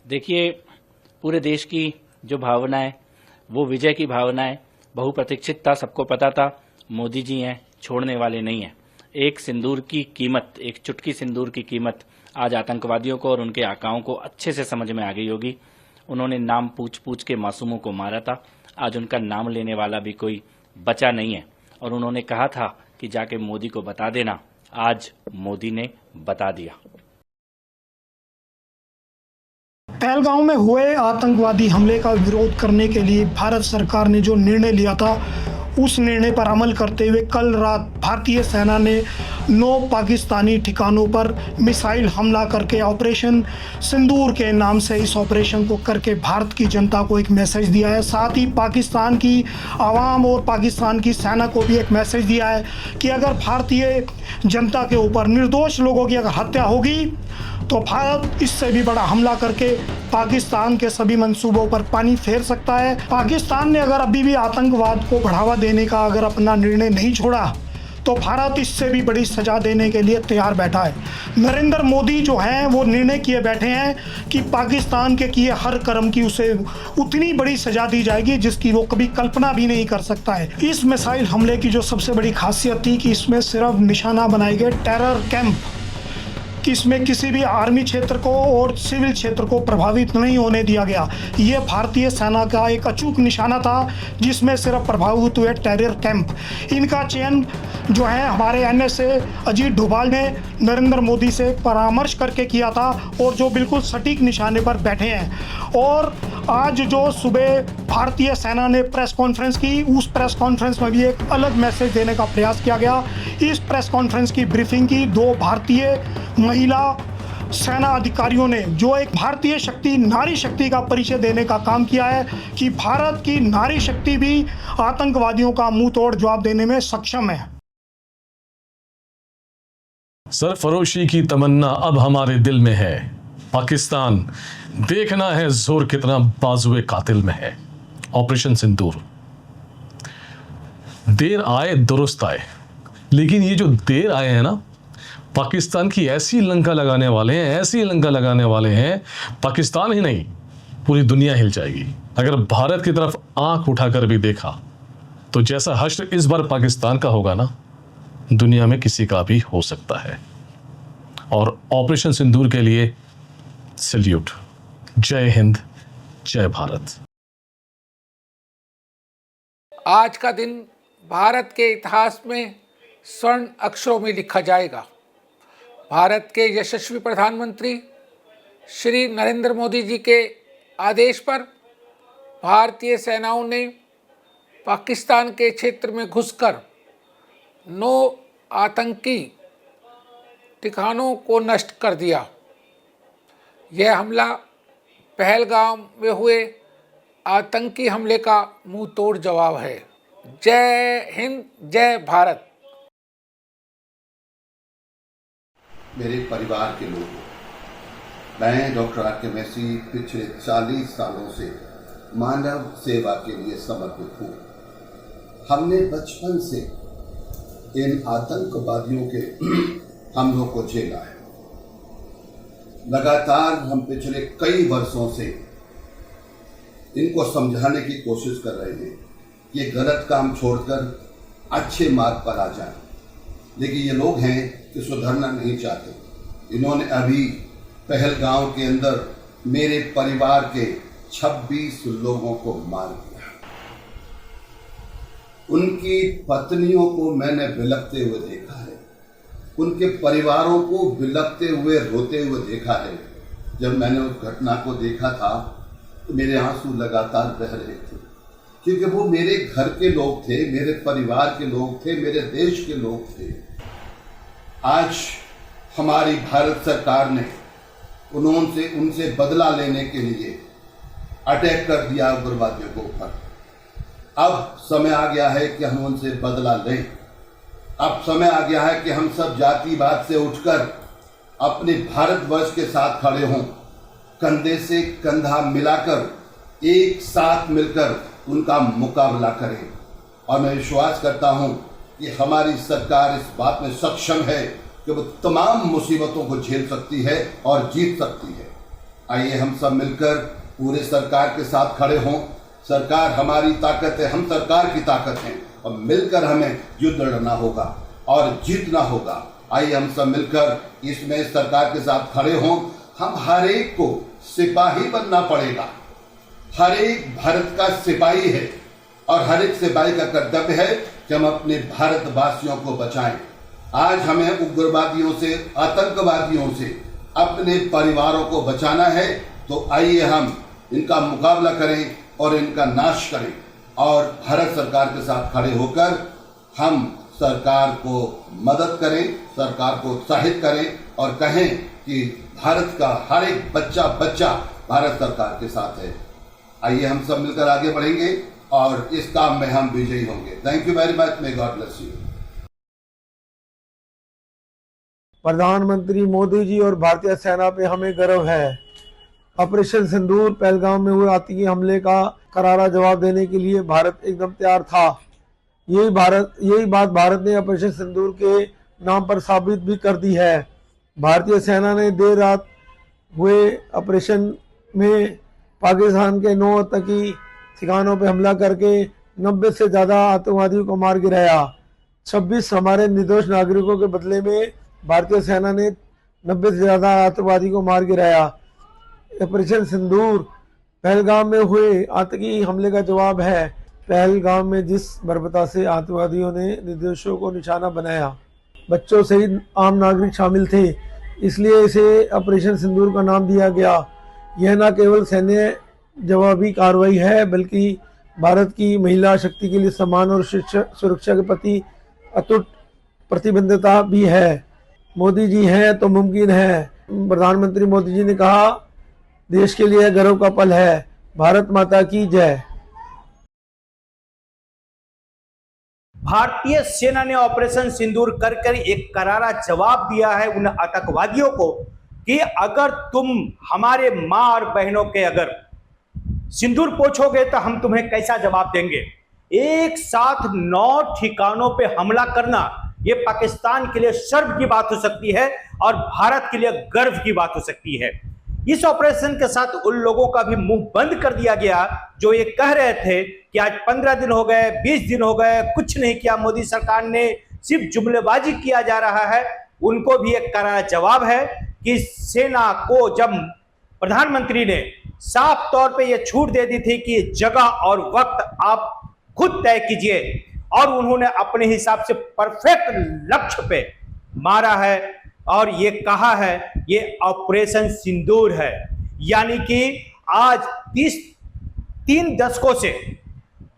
देखिए, पूरे देश की जो भावना है वो विजय की भावना है। बहुप्रतीक्षित था, सबको पता था मोदी जी हैं, छोड़ने वाले नहीं हैं। एक सिंदूर की कीमत, एक चुटकी सिंदूर की कीमत आज आतंकवादियों को और उनके आकाओं को अच्छे से समझ में आ गई होगी। उन्होंने नाम पूछ पूछ के मासूमों को मारा था, आज उनका नाम लेने वाला भी कोई बचा नहीं है। और उन्होंने कहा था कि जाके मोदी को बता देना, आज मोदी ने बता दिया। पहलगांव में हुए आतंकवादी हमले का विरोध करने के लिए भारत सरकार ने जो निर्णय लिया था, उस निर्णय पर अमल करते हुए कल रात भारतीय सेना ने 9 पाकिस्तानी ठिकानों पर मिसाइल हमला करके ऑपरेशन सिंदूर के नाम से इस ऑपरेशन को करके भारत की जनता को एक मैसेज दिया है। साथ ही पाकिस्तान की आवाम और पाकिस्तान की सेना को भी एक मैसेज दिया है कि अगर भारतीय जनता के ऊपर निर्दोष लोगों की अगर हत्या होगी तो भारत इससे भी बड़ा हमला करके पाकिस्तान के सभी मंसूबों पर पानी फेर सकता है। पाकिस्तान ने अगर अभी भी आतंकवाद को बढ़ावा देने का अगर अपना निर्णय नहीं छोड़ा तो भारत इससे भी बड़ी सजा देने के लिए तैयार बैठा है। नरेंद्र मोदी जो हैं वो निर्णय किए बैठे हैं कि पाकिस्तान के किए हर कर्म की उसे उतनी बड़ी सजा दी जाएगी जिसकी वो कभी कल्पना भी नहीं कर सकता है। इस मिसाइल हमले की जो सबसे बड़ी खासियत थी कि इसमें सिर्फ निशाना बनाए गए टेरर कैंप, कि इसमें किसी भी आर्मी क्षेत्र को और सिविल क्षेत्र को प्रभावित नहीं होने दिया गया। ये भारतीय सेना का एक अचूक निशाना था जिसमें सिर्फ प्रभावित हुए टेरर कैंप। इनका चयन जो है हमारे NSA अजीत डोभाल ने नरेंद्र मोदी से परामर्श करके किया था और जो बिल्कुल सटीक निशाने पर बैठे हैं। और आज जो सुबह भारतीय सेना ने प्रेस कॉन्फ्रेंस की, उस प्रेस कॉन्फ्रेंस में भी एक अलग मैसेज देने का प्रयास किया गया। इस प्रेस कॉन्फ्रेंस की ब्रीफिंग की 2 भारतीय महिला सेना अधिकारियों ने, जो एक भारतीय शक्ति, नारी शक्ति का परिचय देने का काम किया है कि भारत की नारी शक्ति भी आतंकवादियों का मुंह तोड़ जवाब देने में सक्षम है। सरफरोशी की तमन्ना अब हमारे दिल में है। पाकिस्तान देखना है जोर कितना बाजुए कातिल में है। ऑपरेशन सिंदूर देर आए दुरुस्त आए, लेकिन ये जो देर आए हैं ना, पाकिस्तान की ऐसी लंका लगाने वाले हैं, ऐसी लंका लगाने वाले हैं, पाकिस्तान ही नहीं पूरी दुनिया हिल जाएगी। अगर भारत की तरफ आंख उठाकर भी देखा तो जैसा हश्र इस बार पाकिस्तान का होगा ना, दुनिया में किसी का भी हो सकता है। और ऑपरेशन सिंदूर के लिए सैल्यूट। जय हिंद, जय भारत। आज का दिन भारत के इतिहास में स्वर्ण अक्षरों में लिखा जाएगा। भारत के यशस्वी प्रधानमंत्री श्री नरेंद्र मोदी जी के आदेश पर भारतीय सेनाओं ने पाकिस्तान के क्षेत्र में घुसकर 9 आतंकी ठिकानों को नष्ट कर दिया। यह हमला पहलगाम में हुए आतंकी हमले का मुंह तोड़ जवाब है। जय हिंद, जय भारत। मेरे परिवार के लोगों, मैं डॉक्टर आर के मैसी पिछले 40 सालों से मानव सेवा के लिए समर्पित हूँ। हमने बचपन से इन आतंकवादियों के हमलों को झेला है। लगातार हम पिछले कई वर्षों से इनको समझाने की कोशिश कर रहे हैं कि ये गलत काम छोड़कर अच्छे मार्ग पर आ जाए, लेकिन ये लोग हैं कि सुधरना नहीं चाहते। इन्होंने अभी पहलगांव के अंदर मेरे परिवार के 26 लोगों को मार दिया। उनकी पत्नियों को मैंने बिलखते हुए देखा है, उनके परिवारों को बिलखते हुए रोते हुए देखा है। जब मैंने उस घटना को देखा था तो मेरे आंसू लगातार बह रहे थे, क्योंकि वो मेरे घर के लोग थे, मेरे परिवार के लोग थे, मेरे देश के लोग थे। आज हमारी भारत सरकार ने उनसे बदला लेने के लिए अटैक कर दिया उग्रवादियों के ऊपर। अब समय आ गया है कि हम उनसे बदला लें। अब समय आ गया है कि हम सब जातिवाद से उठकर अपने भारतवर्ष के साथ खड़े हों, कंधे से कंधा मिलाकर एक साथ मिलकर उनका मुकाबला करें। और मैं विश्वास करता हूं कि हमारी सरकार इस बात में सक्षम है कि वो तमाम मुसीबतों को झेल सकती है और जीत सकती है। आइए हम सब मिलकर पूरे सरकार के साथ खड़े हों। सरकार हमारी ताकत है, हम सरकार की ताकत हैं और मिलकर हमें युद्ध लड़ना होगा और जीतना होगा। आइए हम सब मिलकर इसमें सरकार के साथ खड़े हों। हम हर एक को सिपाही बनना पड़ेगा। हर एक भारत का सिपाही है और हर एक सिपाही का कर्तव्य है कि हम अपने भारतवासियों को बचाएं। आज हमें उग्रवादियों से, आतंकवादियों से अपने परिवारों को बचाना है, तो आइए हम इनका मुकाबला करें और इनका नाश करें और भारत सरकार के साथ खड़े होकर हम सरकार को मदद करें, सरकार को उत्साहित करें और कहें कि भारत का हर एक बच्चा भारत सरकार के साथ है। आइए हम सब मिलकर आगे बढ़ेंगे और इस काम में हम विजयी होंगे। Thank you very much. May God bless you. प्रधानमंत्री मोदी जी और भारतीय सेना पे हमें गर्व है। ऑपरेशन सिंदूर पहलगाम में हुए आतंकी हमले का करारा जवाब देने के लिए भारत एकदम तैयार था। यही बात भारत ने ऑपरेशन सिंदूर के नाम पर साबित भी कर दी है। भारतीय सेना ने देर रात हुए ऑपरेशन में पाकिस्तान के 9 आतंकी ठिकानों पर हमला करके 90 से ज़्यादा आतंकवादियों को मार गिराया। 26 हमारे निर्दोष नागरिकों के बदले में भारतीय सेना ने 90 से ज़्यादा आतंकवादी को मार गिराया। ऑपरेशन सिंदूर पहलगाम में हुए आतंकी हमले का जवाब है। पहलगाम में जिस बर्बरता से आतंकवादियों ने निर्दोषों को निशाना बनाया, बच्चों सहित आम नागरिक शामिल थे, इसलिए इसे ऑपरेशन सिंदूर का नाम दिया गया। यह न केवल सैन्य जवाबी कार्रवाई है, बल्कि भारत की महिला शक्ति के लिए सम्मान और सुरक्षा के प्रति अटूट प्रतिबद्धता भी है। मोदी जी हैं तो मुमकिन है। प्रधानमंत्री मोदी जी ने कहा, देश के लिए गर्व का पल है। भारत माता की जय। भारतीय सेना ने ऑपरेशन सिंदूर कर एक करारा जवाब दिया है उन आतंकवादियों को कि अगर तुम हमारे मां और बहनों के अगर सिंदूर पोछोगे तो हम तुम्हें कैसा जवाब देंगे। एक साथ 9 ठिकानों पे हमला करना ये पाकिस्तान के लिए शर्म की बात हो सकती है और भारत के लिए गर्व की बात हो सकती है। इस ऑपरेशन के साथ उन लोगों का भी मुंह बंद कर दिया गया जो ये कह रहे थे कि आज 15 दिन हो गए, 20 दिन हो गए, कुछ नहीं किया मोदी सरकार ने, सिर्फ जुमलेबाजी किया जा रहा है। उनको भी एक करारा जवाब है कि सेना को जब प्रधानमंत्री ने साफ तौर पे ये छूट दे दी थी कि जगह और वक्त आप खुद तय कीजिए, और उन्होंने अपने हिसाब से परफेक्ट लक्ष्य पे मारा है और ये कहा है ये ऑपरेशन सिंदूर है। यानी कि आज 3 दशकों से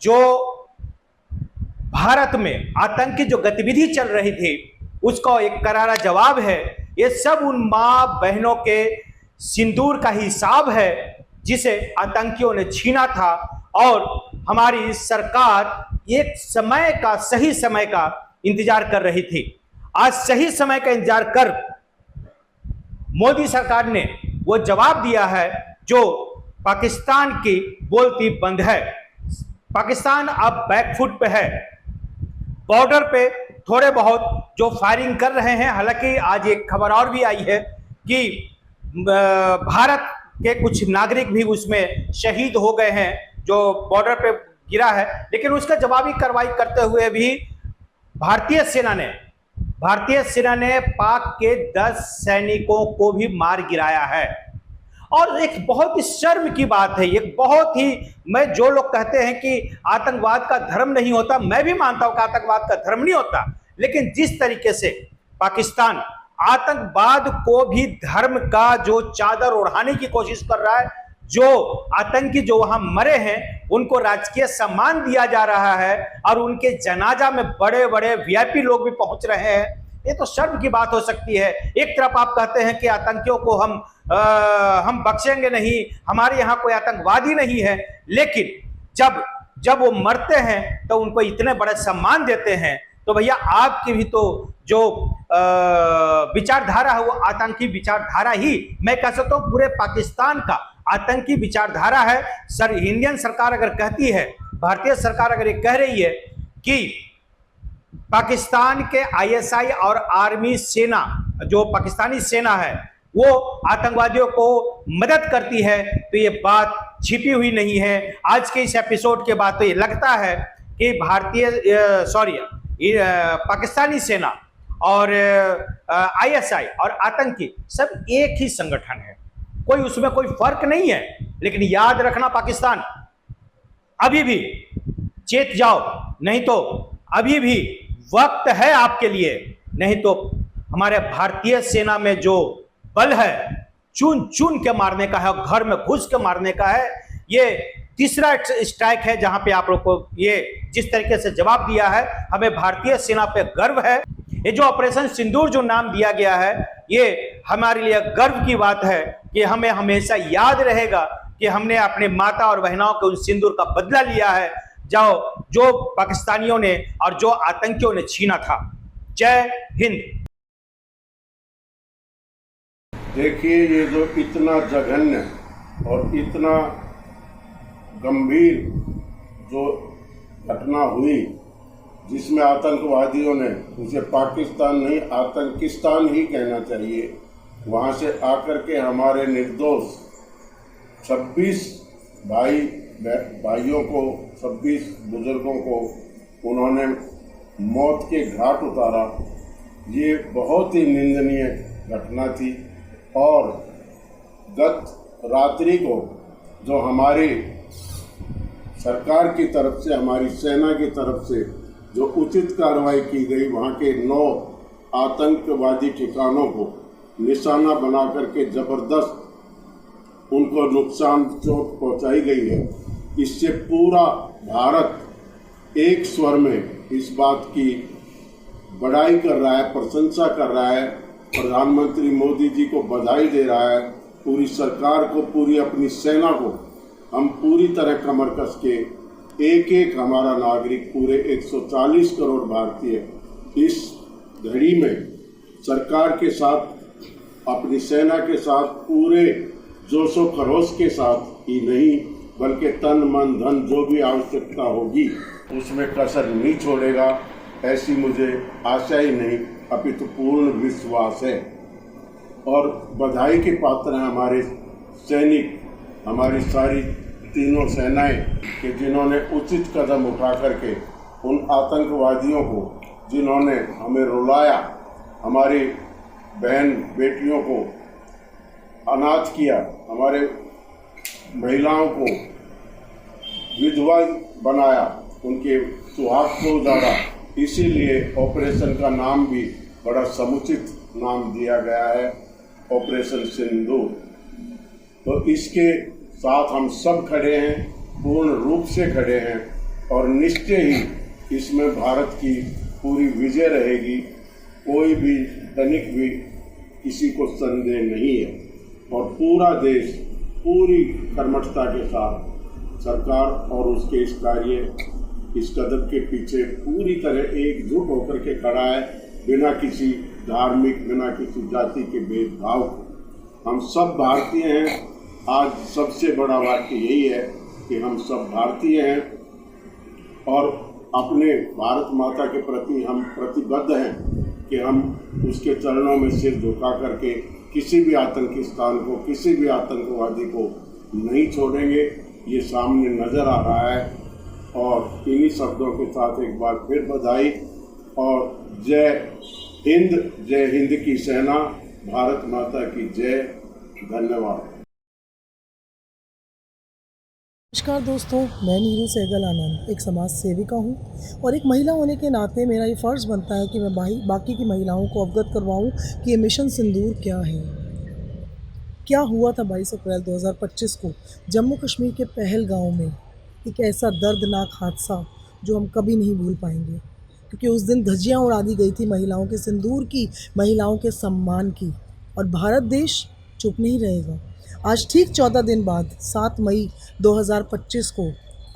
जो भारत में आतंकी जो गतिविधि चल रही थी उसका एक करारा जवाब है। ये सब उन मां बहनों के सिंदूर का हिसाब है जिसे आतंकियों ने छीना था, और हमारी सरकार एक समय का, सही समय का इंतजार कर रही थी। आज सही समय का इंतजार कर मोदी सरकार ने वो जवाब दिया है जो पाकिस्तान की बोलती बंद है। पाकिस्तान अब बैकफुट पे है। बॉर्डर पे थोड़े बहुत जो फायरिंग कर रहे हैं, हालांकि आज एक खबर और भी आई है कि भारत के कुछ नागरिक भी उसमें शहीद हो गए हैं जो बॉर्डर पे गिरा है, लेकिन उसका जवाबी कार्रवाई करते हुए भी भारतीय सेना ने पाक के 10 सैनिकों को भी मार गिराया है। और एक बहुत ही शर्म की बात है, एक बहुत ही, मैं जो लोग कहते हैं कि आतंकवाद का धर्म नहीं होता, मैं भी मानता हूं कि आतंकवाद का धर्म नहीं होता, लेकिन जिस तरीके से पाकिस्तान आतंकवाद को भी धर्म का जो चादर ओढ़ाने की कोशिश कर रहा है, जो आतंकी जो वहां मरे हैं उनको राजकीय सम्मान दिया जा रहा है और उनके जनाजा में बड़े बड़े वीआईपी लोग भी पहुंच रहे हैं, ये तो शर्म की बात हो सकती है। एक तरफ आप कहते हैं कि आतंकियों को हम बख्शेंगे नहीं, हमारे यहाँ कोई आतंकवादी नहीं है, लेकिन जब वो मरते हैं तो उनको इतने बड़े सम्मान देते हैं, तो भैया आपकी भी तो जो विचारधारा है वो आतंकी विचारधारा ही, मैं कह सकता हूँ पूरे पाकिस्तान का आतंकी विचारधारा है। इंडियन सरकार अगर कहती है, भारतीय सरकार अगर ये कह रही है कि पाकिस्तान के आईएसआई और आर्मी सेना, जो पाकिस्तानी सेना है, वो आतंकवादियों को मदद करती है, तो ये बात छिपी हुई नहीं है। आज के इस एपिसोड के बाद तो ये लगता है कि पाकिस्तानी सेना और आईएसआई और आतंकी सब एक ही संगठन है, कोई उसमें कोई फर्क नहीं है। लेकिन याद रखना पाकिस्तान, अभी भी चेत जाओ, नहीं तो अभी भी वक्त है आपके लिए, नहीं तो हमारे भारतीय सेना में जो बल है चुन चुन के मारने का है, घर में घुस के मारने का है। ये तीसरा स्ट्राइक है जहां पे आप लोग को ये जिस तरीके से जवाब दिया है, हमें भारतीय सेना पे गर्व है। ये जो ऑपरेशन सिंदूर जो नाम दिया गया है, ये हमारे लिए गर्व की बात है कि हमें हमेशा याद रहेगा कि हमने अपने माता और बहनों के उन सिंदूर का बदला लिया है जो पाकिस्तानियों ने और जो आतंकियों ने छीना था। जय हिंद। देखिए, ये जो इतना जघन्य और इतना गंभीर जो घटना हुई, जिसमें आतंकवादियों ने, उसे पाकिस्तान नहीं आतंकिस्तान ही कहना चाहिए, वहाँ से आकर के हमारे निर्दोष 26 भाइयों को, 26 बुजुर्गों को उन्होंने मौत के घाट उतारा। ये बहुत ही निंदनीय घटना थी। और गत रात्रि को जो हमारी सरकार की तरफ से, हमारी सेना की तरफ से जो उचित कार्रवाई की गई, वहाँ के 9 आतंकवादी ठिकानों को निशाना बना करके जबरदस्त उनको नुकसान चोट पहुंचाई गई है, इससे पूरा भारत एक स्वर में इस बात की बड़ाई कर रहा है, प्रशंसा कर रहा है, प्रधानमंत्री मोदी जी को बधाई दे रहा है, पूरी सरकार को, पूरी अपनी सेना को। हम पूरी तरह कमर कस के एक एक हमारा नागरिक, पूरे 140 करोड़ भारतीय इस घड़ी में सरकार के साथ, अपनी सेना के साथ पूरे जोशो खरोश के साथ ही नहीं, बल्कि तन मन धन जो भी आवश्यकता होगी उसमें कसर नहीं छोड़ेगा, ऐसी मुझे आशा ही नहीं अपितु पूर्ण विश्वास है। और बधाई के पात्र हैं हमारे सैनिक, हमारी सारी तीनों सेनाएं कि जिन्होंने उचित कदम उठा करके उन आतंकवादियों को, जिन्होंने हमें रुलाया, हमारी बहन बेटियों को अनाथ किया, हमारे महिलाओं को विधवा बनाया, उनके सुहाग को उजाड़ा। इसीलिए ऑपरेशन का नाम भी बड़ा समुचित नाम दिया गया है, ऑपरेशन सिंदूर। तो इसके साथ हम सब खड़े हैं, पूर्ण रूप से खड़े हैं, और निश्चय ही इसमें भारत की पूरी विजय रहेगी, कोई भी तनिक भी किसी को संदेह नहीं है। और पूरा देश पूरी कर्मठता के साथ सरकार और उसके इस कार्य, इस कदम के पीछे पूरी तरह एकजुट होकर के खड़ा है, बिना किसी धार्मिक, बिना किसी जाति के भेदभाव के। हम सब भारतीय हैं। आज सबसे बड़ा वाक्य यही है कि हम सब भारतीय हैं और अपने भारत माता के प्रति हम प्रतिबद्ध हैं कि हम उसके चरणों में सिर झुका करके किसी भी आतंकिस्तान को, किसी भी आतंकवादी को नहीं छोड़ेंगे। ये सामने नजर आ रहा है। और इन्हीं शब्दों के साथ एक बार फिर बधाई और जय हिंद की सेना, भारत माता की जय। धन्यवाद। नमस्कार दोस्तों, मैं नीरू सहगल आनंद एक समाज सेविका हूँ और एक महिला होने के नाते मेरा ये फ़र्ज़ बनता है कि मैं बाकी की महिलाओं को अवगत करवाऊँ कि ये मिशन सिंदूर क्या है। क्या हुआ था 22 अप्रैल 2025 को जम्मू कश्मीर के पहलगांव में, एक ऐसा दर्दनाक हादसा जो हम कभी नहीं भूल पाएंगे, क्योंकि उस दिन धज्जियाँ उड़ा दी गई थी महिलाओं के सिंदूर की, महिलाओं के सम्मान की, और भारत देश चुप नहीं रहेगा। आज ठीक 14 दिन बाद 7 मई 2025 को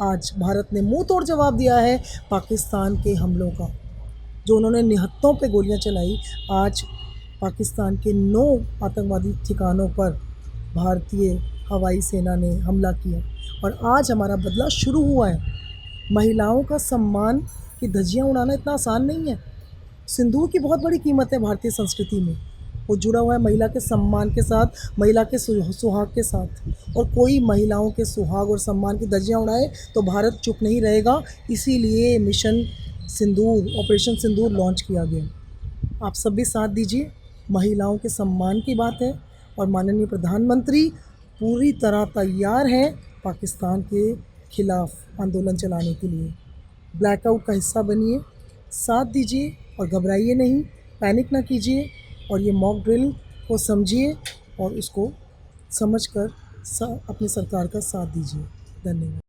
आज भारत ने मुंह तोड़ जवाब दिया है पाकिस्तान के हमलों का, जो उन्होंने निहत्तों पे गोलियां चलाई। आज पाकिस्तान के 9 आतंकवादी ठिकानों पर भारतीय हवाई सेना ने हमला किया और आज हमारा बदला शुरू हुआ है। महिलाओं का सम्मान की धज्जियां उड़ाना इतना आसान नहीं है। सिंदूर की बहुत बड़ी कीमत है भारतीय संस्कृति में। वो जुड़ा हुआ है महिला के सम्मान के साथ, महिला के सुहाग के साथ। और कोई महिलाओं के सुहाग और सम्मान की धज्जियाँ उड़ाए तो भारत चुप नहीं रहेगा। इसीलिए मिशन सिंदूर, ऑपरेशन सिंदूर लॉन्च किया गया। आप सब भी साथ दीजिए। महिलाओं के सम्मान की बात है और माननीय प्रधानमंत्री पूरी तरह तैयार हैं पाकिस्तान के खिलाफ आंदोलन चलाने के लिए। ब्लैकआउट का हिस्सा बनिए, साथ दीजिए और घबराइए नहीं, पैनिक ना कीजिए और ये मॉक ड्रिल को समझिए और उसको समझकर अपनी सरकार का साथ दीजिए। धन्यवाद।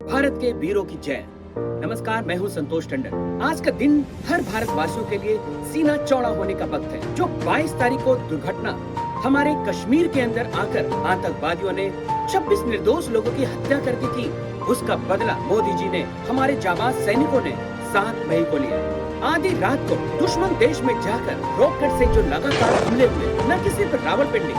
भारत के वीरों की जय। नमस्कार, मैं हूं संतोष टंडन। आज का दिन हर भारतवासियों के लिए सीना चौड़ा होने का वक्त है। जो 22 तारीख को दुर्घटना हमारे कश्मीर के अंदर आकर आतंकवादियों ने 26 निर्दोष लोगों की हत्या करके की, उसका बदला मोदी जी ने, हमारे जाबाज सैनिकों ने 7 मई को लिया। आधी रात को दुश्मन देश में जाकर रॉकेट से जो लगातार हमले हुए, न कि सिर्फ रावलपिंडी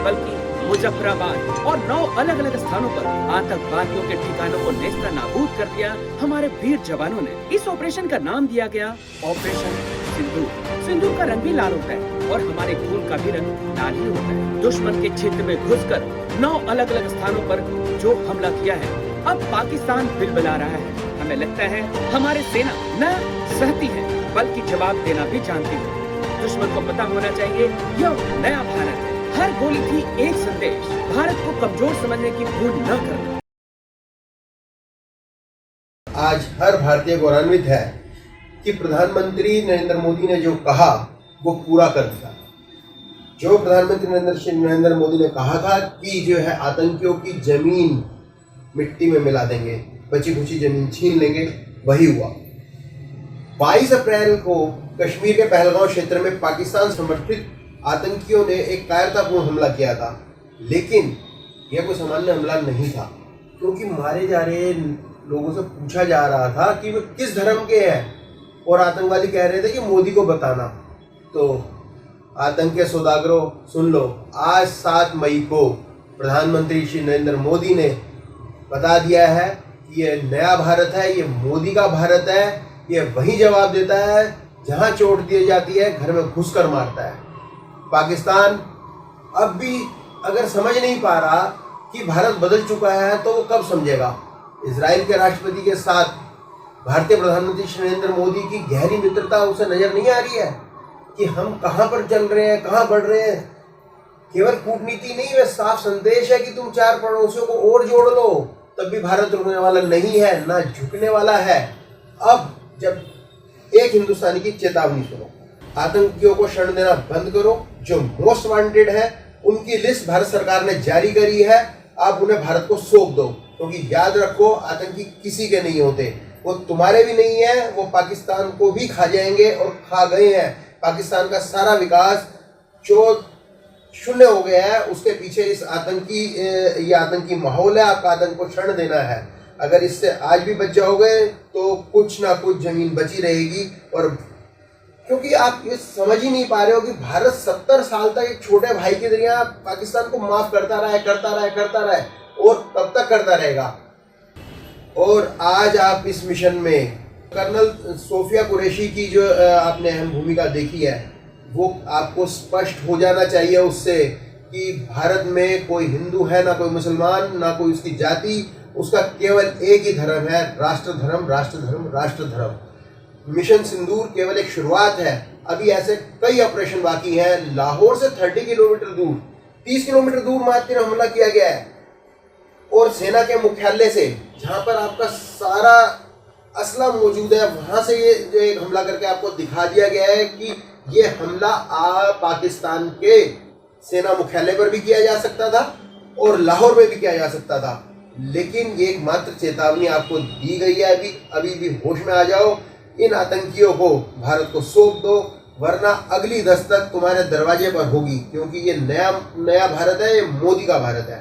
बल्कि मुजफ्फराबाद और 9 अलग अलग स्थानों पर आतंकवादियों के ठिकानों को नेस्तनाबूद कर दिया हमारे वीर जवानों ने। इस ऑपरेशन का नाम दिया गया ऑपरेशन सिंदूर। सिंदूर का रंग भी लाल होता है और हमारे खून का भी रंग लाल ही होता है। दुश्मन के क्षेत्र में घुसकर 9 अलग अलग स्थानों पर जो हमला किया है, अब पाकिस्तान बिलबिला रहा है। हमें लगता है हमारी सेना न सहती है बल्कि जवाब देना भी जानती है। दुश्मन को पता होना चाहिए यह नया भारत है। हर गोली थी एक संदेश, भारत को कमजोर समझने की भूल न करना। आज हर भारतीय गौरवान्वित है कि प्रधानमंत्री नरेंद्र मोदी ने जो कहा वो पूरा कर दिया। जो प्रधानमंत्री नरेंद्र मोदी ने कहा था कि जो है आतंकियों की जमीन मिट्टी में मिला देंगे, बची खुची जमीन छीन लेंगे, वही हुआ। 22 अप्रैल को कश्मीर के पहलगांव क्षेत्र में पाकिस्तान समर्थित आतंकियों ने एक कायरतापूर्ण हमला किया था, लेकिन यह कोई सामान्य हमला नहीं था, क्योंकि मारे जा रहे लोगों से पूछा जा रहा था कि वे किस धर्म के हैं और आतंकवादी कह रहे थे कि मोदी को बताना। तो आतंकी सौदागरों सुन लो, आज 7 मई को प्रधानमंत्री श्री नरेंद्र मोदी ने बता दिया है कि ये नया भारत है, ये मोदी का भारत है। ये वही जवाब देता है जहां चोट दी जाती है घर में घुसकर मारता है। पाकिस्तान अब भी अगर समझ नहीं पा रहा कि भारत बदल चुका है तो वो कब समझेगा। इजराइल के राष्ट्रपति के साथ भारतीय प्रधानमंत्री श्री नरेंद्र मोदी की गहरी मित्रता उसे नजर नहीं आ रही है कि हम कहां पर चल रहे हैं, कहां बढ़ रहे हैं। केवल कूटनीति नहीं, वह साफ संदेश है कि तुम 4 पड़ोसियों को और जोड़ लो, तब भी भारत रुकने वाला नहीं है, ना झुकने वाला है। अब जब एक हिंदुस्तानी की चेतावनी सुनो, आतंकियों को शरण देना बंद करो। जो मोस्ट वांटेड है उनकी लिस्ट भारत सरकार ने जारी करी है, आप उन्हें भारत को सौंप दो, क्योंकि याद रखो आतंकी किसी के नहीं होते, वो तुम्हारे भी नहीं है, वो पाकिस्तान को भी खा जाएंगे और खा गए हैं। पाकिस्तान का सारा विकास जो शून्य हो गया है उसके पीछे ये आतंकी माहौल है। आपका आतंक को शरण देना है। अगर इससे आज भी बच जाओगे तो कुछ ना कुछ जमीन बची रहेगी। और क्योंकि आप ये समझ ही नहीं पा रहे हो कि भारत 70 साल तक एक छोटे भाई के जरिए पाकिस्तान को माफ करता रहा है और कब तक करता रहेगा। और आज आप इस मिशन में कर्नल सोफिया कुरैशी की जो आपने अहम भूमिका देखी है, वो आपको स्पष्ट हो जाना चाहिए उससे कि भारत में कोई हिंदू है ना कोई मुसलमान, ना कोई उसकी जाति, उसका केवल एक ही धर्म है, राष्ट्र धर्म। मिशन सिंदूर केवल एक शुरुआत है। अभी ऐसे कई ऑपरेशन बाकी हैं। लाहौर से 30 किलोमीटर दूर, 30 किलोमीटर दूर मात्र हमला किया गया है। और सेना के मुख्यालय से, जहां पर आपका सारा असला मौजूद है, वहां से ये जो एक हमला करके आपको दिखा दिया गया है कि ये हमला पाकिस्तान के सेना मुख्यालय पर भी किया जा सकता था और लाहौर में भी किया जा सकता था। लेकिन ये एक मात्र चेतावनी आपको दी गई है। अभी भी होश में आ जाओ, इन आतंकियों को भारत को सौंप दो, वरना अगली दस्तक तुम्हारे दरवाजे पर होगी, क्योंकि ये नया भारत है, ये मोदी का भारत है।